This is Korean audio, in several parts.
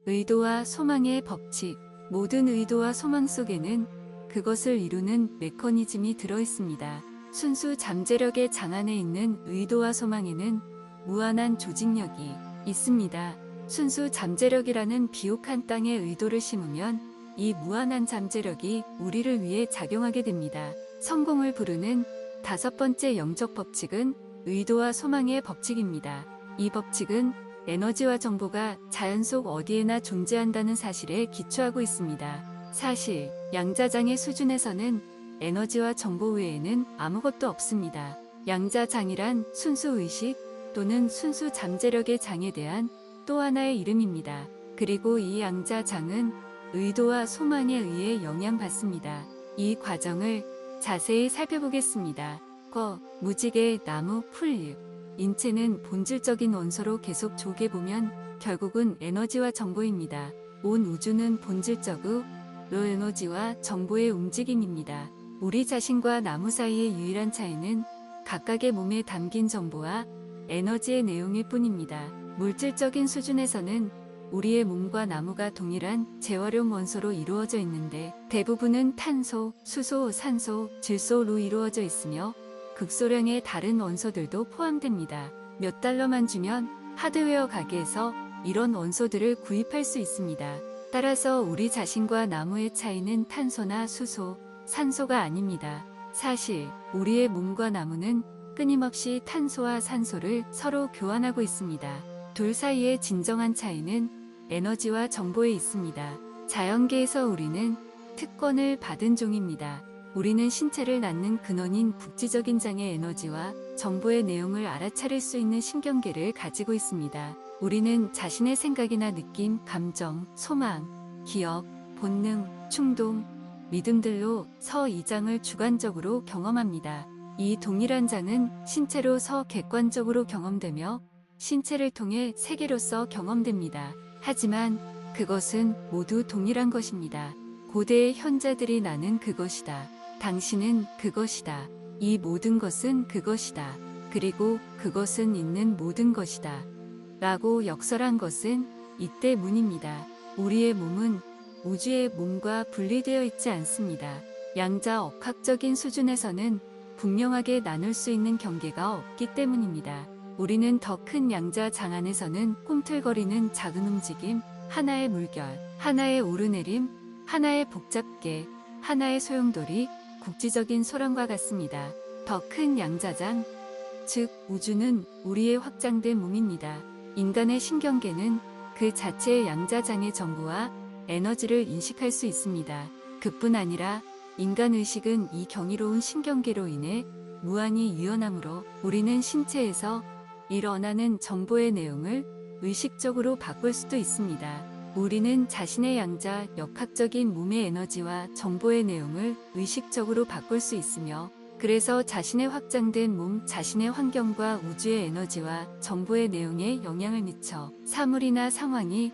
의도와 소망의 법칙. 모든 의도와 소망 속에는 그것을 이루는 메커니즘이 들어있습니다. 순수 잠재력의 장 안에 있는 의도와 소망에는 무한한 조직력이 있습니다. 순수 잠재력이라는 비옥한 땅에 의도를 심으면 이 무한한 잠재력이 우리를 위해 작용하게 됩니다. 성공을 부르는 다섯 번째 영적 법칙은 의도와 소망의 법칙입니다. 이 법칙은 에너지와 정보가 자연 속 어디에나 존재한다는 사실에 기초하고 있습니다. 사실, 양자장의 수준에서는 에너지와 정보 외에는 아무것도 없습니다. 양자장이란 순수 의식 또는 순수 잠재력의 장에 대한 또 하나의 이름입니다. 그리고 이 양자장은 의도와 소망에 의해 영향받습니다. 이 과정을 자세히 살펴보겠습니다. 무지개, 나무, 풀잎. 인체는 본질적인 원소로 계속 쪼개보면 결국은 에너지와 정보입니다. 온 우주는 본질적으로 에너지와 정보의 움직임입니다. 우리 자신과 나무 사이의 유일한 차이는 각각의 몸에 담긴 정보와 에너지의 내용일 뿐입니다. 물질적인 수준에서는 우리의 몸과 나무가 동일한 재활용 원소로 이루어져 있는데 대부분은 탄소, 수소, 산소, 질소로 이루어져 있으며 극소량의 다른 원소들도 포함됩니다. 몇 달러만 주면 하드웨어 가게에서 이런 원소들을 구입할 수 있습니다. 따라서 우리 자신과 나무의 차이는 탄소나 수소, 산소가 아닙니다. 사실 우리의 몸과 나무는 끊임없이 탄소와 산소를 서로 교환하고 있습니다. 둘 사이의 진정한 차이는 에너지와 정보에 있습니다. 자연계에서 우리는 특권을 받은 종입니다. 우리는 신체를 낳는 근원인 국지적인 장의 에너지와 정보의 내용을 알아차릴 수 있는 신경계를 가지고 있습니다. 우리는 자신의 생각이나 느낌, 감정, 소망, 기억, 본능, 충동, 믿음들로 서 이 장을 주관적으로 경험합니다. 이 동일한 장은 신체로 서 객관적으로 경험되며 신체를 통해 세계로서 경험됩니다. 하지만 그것은 모두 동일한 것입니다. 고대의 현자들이 나는 그것이다. 당신은 그것이다. 이 모든 것은 그것이다. 그리고 그것은 있는 모든 것이다. 라고 역설한 것은 이때문입니다. 우리의 몸은 우주의 몸과 분리되어 있지 않습니다. 양자 억학적인 수준에서는 분명하게 나눌 수 있는 경계가 없기 때문입니다. 우리는 더 큰 양자 장 안에서는 꿈틀거리는 작은 움직임, 하나의 물결, 하나의 오르내림, 하나의 복잡계, 하나의 소용돌이, 국지적인 소란과 같습니다. 더 큰 양자장, 즉 우주는 우리의 확장된 몸입니다. 인간의 신경계는 그 자체의 양자장의 정보와 에너지를 인식할 수 있습니다. 그뿐 아니라 인간의식은 이 경이로운 신경계로 인해 무한히 유연하므로 우리는 신체에서 일어나는 정보의 내용을 의식적으로 바꿀 수도 있습니다. 우리는 자신의 양자 역학적인 몸의 에너지와 정보의 내용을 의식적으로 바꿀 수 있으며 그래서 자신의 확장된 몸, 자신의 환경과 우주의 에너지와 정보의 내용에 영향을 미쳐 사물이나 상황이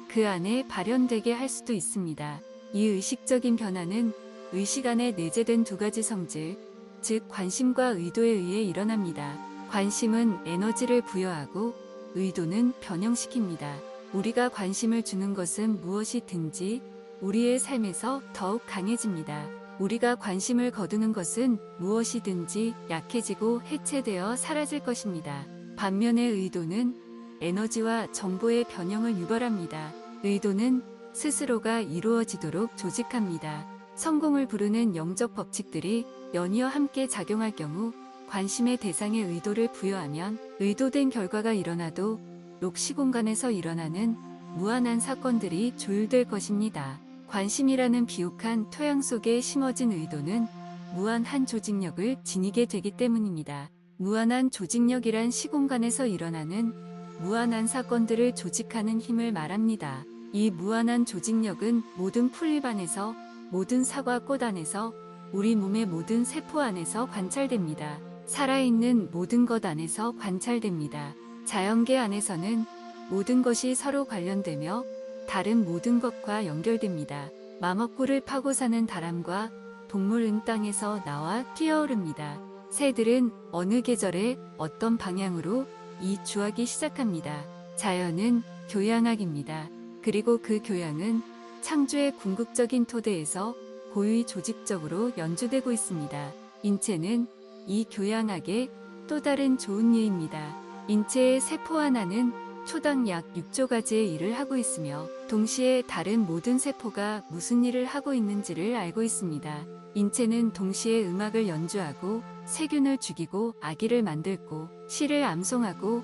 그 안에 발현되게 할 수도 있습니다. 이 의식적인 변화는 의식 안에 내재된 두 가지 성질, 즉 관심과 의도에 의해 일어납니다. 관심은 에너지를 부여하고 의도는 변형시킵니다. 우리가 관심을 주는 것은 무엇이든지 우리의 삶에서 더욱 강해집니다. 우리가 관심을 거두는 것은 무엇이든지 약해지고 해체되어 사라질 것입니다. 반면에 의도는 에너지와 정보의 변형을 유발합니다. 의도는 스스로가 이루어지도록 조직합니다. 성공을 부르는 영적 법칙들이 연이어 함께 작용할 경우 관심의 대상에 의도를 부여하면 의도된 결과가 일어나도 록시공간에서 일어나는 무한한 사건들이 조율될 것입니다. 관심이라는 비옥한 토양 속에 심어진 의도는 무한한 조직력을 지니게 되기 때문입니다. 무한한 조직력이란 시공간에서 일어나는 무한한 사건들을 조직하는 힘을 말합니다. 이 무한한 조직력은 모든 풀잎 안에서, 모든 사과꽃 안에서, 우리 몸의 모든 세포 안에서 관찰됩니다. 살아있는 모든 것 안에서 관찰됩니다. 자연계 안에서는 모든 것이 서로 관련되며 다른 모든 것과 연결됩니다. 마먹고를 파고 사는 다람과 동물은 땅에서 나와 뛰어오릅니다. 새들은 어느 계절에 어떤 방향으로 이주하기 시작합니다. 자연은 교양학입니다. 그리고 그 교양은 창조의 궁극적인 토대에서 고유히 조직적으로 연주되고 있습니다. 인체는 이 교양학의 또 다른 좋은 예입니다. 인체의 세포 하나는 초당 약 6조 가지의 일을 하고 있으며 동시에 다른 모든 세포가 무슨 일을 하고 있는지를 알고 있습니다. 인체는 동시에 음악을 연주하고 세균을 죽이고 아기를 만들고 시를 암송하고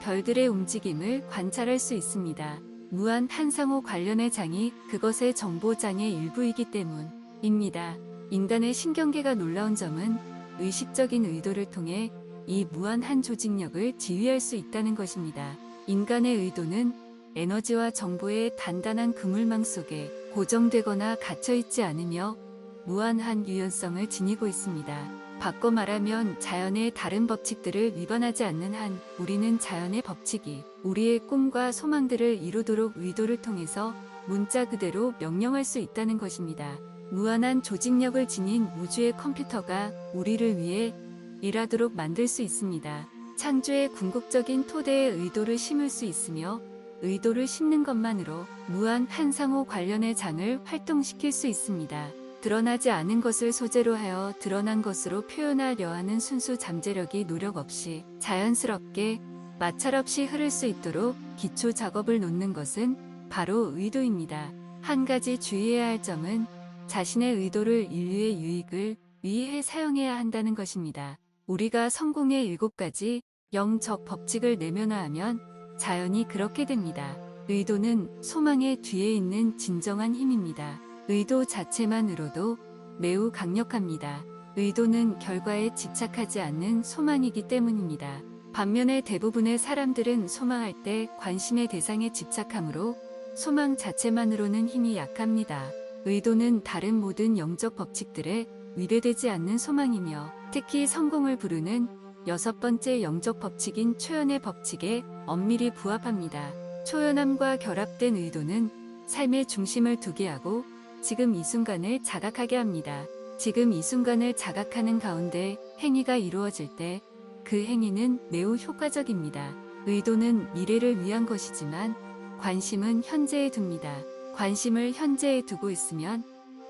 별들의 움직임을 관찰할 수 있습니다. 무한 한상호 관련의 장이 그것의 정보장의 일부이기 때문입니다. 인간의 신경계가 놀라운 점은 의식적인 의도를 통해 이 무한한 조직력을 지휘할 수 있다는 것입니다. 인간의 의도는 에너지와 정보의 단단한 그물망 속에 고정되거나 갇혀있지 않으며 무한한 유연성을 지니고 있습니다. 바꿔 말하면 자연의 다른 법칙들을 위반하지 않는 한 우리는 자연의 법칙이 우리의 꿈과 소망들을 이루도록 의도를 통해서 문자 그대로 명령할 수 있다는 것입니다. 무한한 조직력을 지닌 우주의 컴퓨터가 우리를 위해 일하도록 만들 수 있습니다. 창조의 궁극적인 토대에 의도를 심을 수 있으며 의도를 심는 것만으로 무한 한상호 관련의 장을 활동시킬 수 있습니다. 드러나지 않은 것을 소재로 하여 드러난 것으로 표현하려 하는 순수 잠재력이 노력 없이 자연스럽게 마찰 없이 흐를 수 있도록 기초 작업을 놓는 것은 바로 의도입니다. 한 가지 주의해야 할 점은 자신의 의도를 인류의 유익을 위해 사용해야 한다는 것입니다. 우리가 성공의 7가지 영적 법칙을 내면화하면 자연히 그렇게 됩니다. 의도는 소망의 뒤에 있는 진정한 힘입니다. 의도 자체만으로도 매우 강력합니다. 의도는 결과에 집착하지 않는 소망이기 때문입니다. 반면에 대부분의 사람들은 소망할 때 관심의 대상에 집착하므로 소망 자체만으로는 힘이 약합니다. 의도는 다른 모든 영적 법칙들에 위배되지 않는 소망이며 특히 성공을 부르는 6번째 영적 법칙인 초연의 법칙에 엄밀히 부합합니다. 초연함과 결합된 의도는 삶의 중심을 두게 하고 지금 이 순간을 자각하게 합니다. 지금 이 순간을 자각하는 가운데 행위가 이루어질 때 그 행위는 매우 효과적입니다. 의도는 미래를 위한 것이지만 관심은 현재에 둡니다. 관심을 현재에 두고 있으면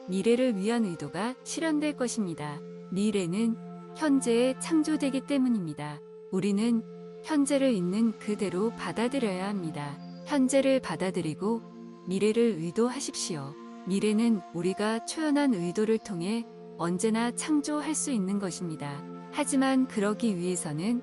미래를 위한 의도가 실현될 것입니다. 미래는 현재에 창조되기 때문입니다. 우리는 현재를 있는 그대로 받아들여야 합니다. 현재를 받아들이고 미래를 의도하십시오. 미래는 우리가 초연한 의도를 통해 언제나 창조할 수 있는 것입니다. 하지만 그러기 위해서는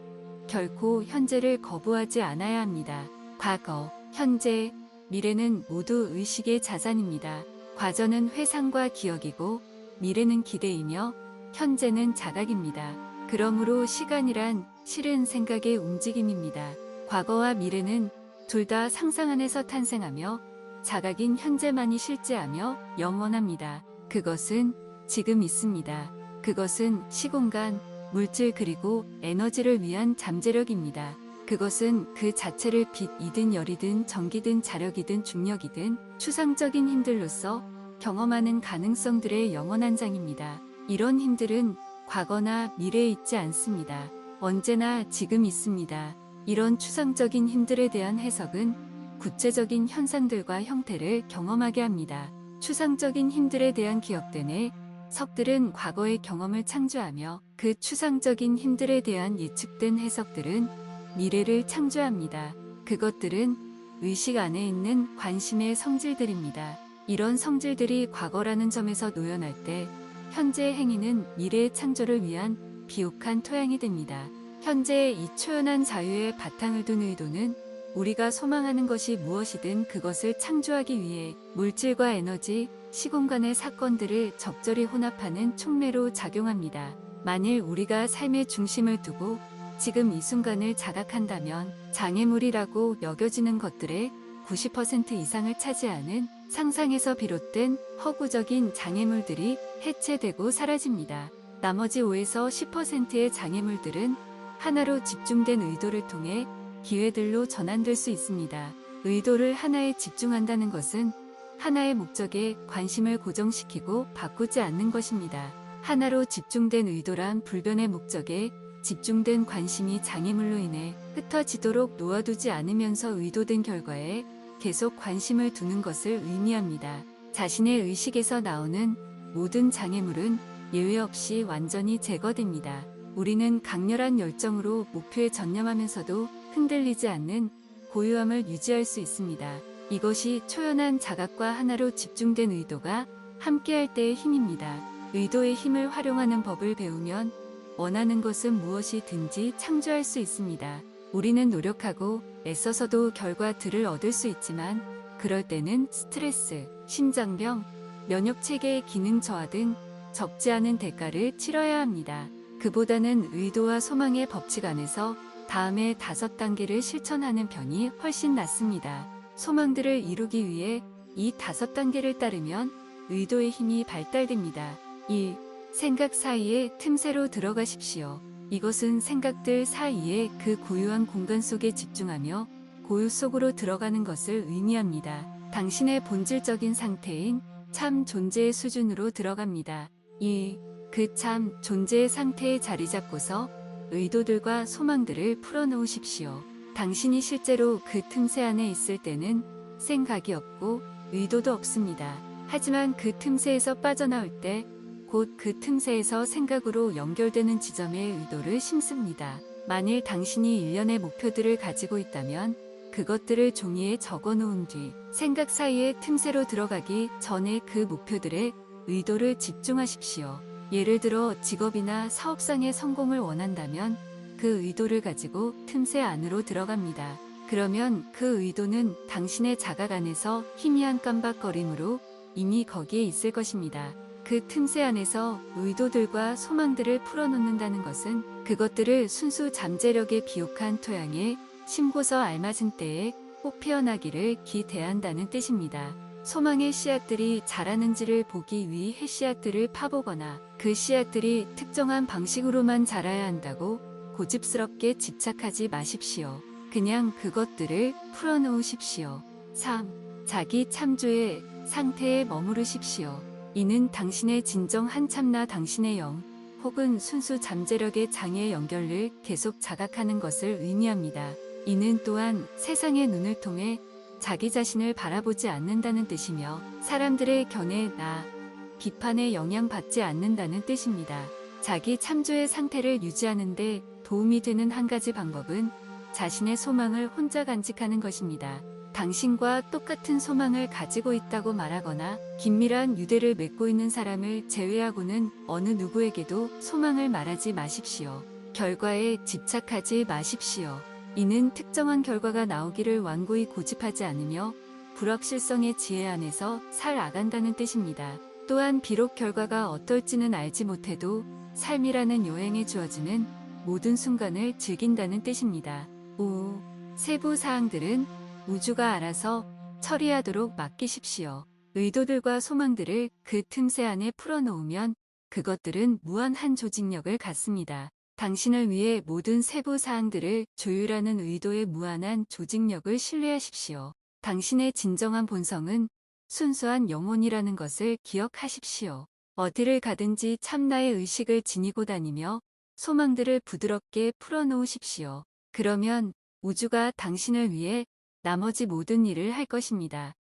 결코 현재를 거부하지 않아야 합니다. 과거, 현재, 미래는 모두 의식의 자산입니다. 과거는 회상과 기억이고 미래는 기대이며 현재는 자각입니다. 그러므로 시간이란 실은 생각의 움직임입니다. 과거와 미래는 둘 다 상상 안에서 탄생하며 자각인 현재만이 실제하며 영원합니다. 그것은 지금 있습니다. 그것은 시공간, 물질 그리고 에너지를 위한 잠재력입니다. 그것은 그 자체를 빛이든 열이든 전기든 자력이든 중력이든 추상적인 힘들로서 경험하는 가능성들의 영원한 장입니다. 이런 힘들은 과거나 미래에 있지 않습니다. 언제나 지금 있습니다. 이런 추상적인 힘들에 대한 해석은 구체적인 현상들과 형태를 경험하게 합니다. 추상적인 힘들에 대한 기억들의 석들은 과거의 경험을 창조하며 그 추상적인 힘들에 대한 예측된 해석들은 미래를 창조합니다. 그것들은 의식 안에 있는 관심의 성질들입니다. 이런 성질들이 과거라는 점에서 노연할 때 현재의 행위는 미래의 창조를 위한 비옥한 토양이 됩니다. 현재의 이 초연한 자유의 바탕을 둔 의도는 우리가 소망하는 것이 무엇이든 그것을 창조하기 위해 물질과 에너지, 시공간의 사건들을 적절히 혼합하는 촉매로 작용합니다. 만일 우리가 삶의 중심을 두고 지금 이 순간을 자각한다면 장애물이라고 여겨지는 것들의 90% 이상을 차지하는 상상에서 비롯된 허구적인 장애물들이 해체되고 사라집니다. 나머지 5에서 10%의 장애물들은 하나로 집중된 의도를 통해 기회들로 전환될 수 있습니다. 의도를 하나에 집중한다는 것은 하나의 목적에 관심을 고정시키고 바꾸지 않는 것입니다. 하나로 집중된 의도란 불변의 목적에 집중된 관심이 장애물로 인해 흩어지도록 놓아두지 않으면서 의도된 결과에 계속 관심을 두는 것을 의미합니다. 자신의 의식에서 나오는 모든 장애물은 예외 없이 완전히 제거됩니다. 우리는 강렬한 열정으로 목표에 전념하면서도 흔들리지 않는 고요함을 유지할 수 있습니다. 이것이 초연한 자각과 하나로 집중된 의도가 함께할 때의 힘입니다. 의도의 힘을 활용하는 법을 배우면 원하는 것은 무엇이든지 창조할 수 있습니다. 우리는 노력하고 애써서도 결과들을 얻을 수 있지만 그럴 때는 스트레스, 심장병, 면역체계의 기능 저하 등 적지 않은 대가를 치러야 합니다. 그보다는 의도와 소망의 법칙 안에서 다음의 5단계를 실천하는 편이 훨씬 낫습니다. 소망들을 이루기 위해 이 5단계를 따르면 의도의 힘이 발달됩니다. 1. 생각 사이에 틈새로 들어가십시오. 이것은 생각들 사이에 그 고요한 공간 속에 집중하며 고요 속으로 들어가는 것을 의미합니다. 당신의 본질적인 상태인 참 존재의 수준으로 들어갑니다. 2. 그 참 존재의 상태에 자리 잡고서 의도들과 소망들을 풀어놓으십시오. 당신이 실제로 그 틈새 안에 있을 때는 생각이 없고 의도도 없습니다. 하지만 그 틈새에서 빠져나올 때 곧 그 틈새에서 생각으로 연결되는 지점에 의도를 심습니다. 만일 당신이 일련의 목표들을 가지고 있다면 그것들을 종이에 적어 놓은 뒤 생각 사이에 틈새로 들어가기 전에 그 목표들에 의도를 집중하십시오. 예를 들어 직업이나 사업상의 성공을 원한다면 그 의도를 가지고 틈새 안으로 들어갑니다. 그러면 그 의도는 당신의 자각 안에서 희미한 깜박거림으로 이미 거기에 있을 것입니다. 그 틈새 안에서 의도들과 소망들을 풀어놓는다는 것은 그것들을 순수 잠재력에 비옥한 토양에 심고서 알맞은 때에 꼭 피어나기를 기대한다는 뜻입니다. 소망의 씨앗들이 자라는지를 보기 위해 씨앗들을 파보거나 그 씨앗들이 특정한 방식으로만 자라야 한다고 고집스럽게 집착하지 마십시오. 그냥 그것들을 풀어놓으십시오. 3. 자기 참조의 상태에 머무르십시오. 이는 당신의 진정 한참나 당신의 영 혹은 순수 잠재력의 장애 연결을 계속 자각하는 것을 의미합니다. 이는 또한 세상의 눈을 통해 자기 자신을 바라보지 않는다는 뜻이며 사람들의 견해나 비판에 영향받지 않는다는 뜻입니다. 자기 참조의 상태를 유지하는 데 도움이 되는 한 가지 방법은 자신의 소망을 혼자 간직하는 것입니다. 당신과 똑같은 소망을 가지고 있다고 말하거나 긴밀한 유대를 맺고 있는 사람을 제외하고는 어느 누구에게도 소망을 말하지 마십시오. 결과에 집착하지 마십시오. 이는 특정한 결과가 나오기를 완고히 고집하지 않으며 불확실성의 지혜 안에서 살아간다는 뜻입니다. 또한 비록 결과가 어떨지는 알지 못해도 삶이라는 여행에 주어지는 모든 순간을 즐긴다는 뜻입니다. 5. 세부 사항들은 우주가 알아서 처리하도록 맡기십시오. 의도들과 소망들을 그 틈새 안에 풀어놓으면 그것들은 무한한 조직력을 갖습니다. 당신을 위해 모든 세부 사항들을 조율하는 의도의 무한한 조직력을 신뢰하십시오. 당신의 진정한 본성은 순수한 영혼이라는 것을 기억하십시오. 어디를 가든지 참나의 의식을 지니고 다니며 소망들을 부드럽게 풀어놓으십시오. 그러면 우주가 당신을 위해 나머지 모든 일을 할 것입니다.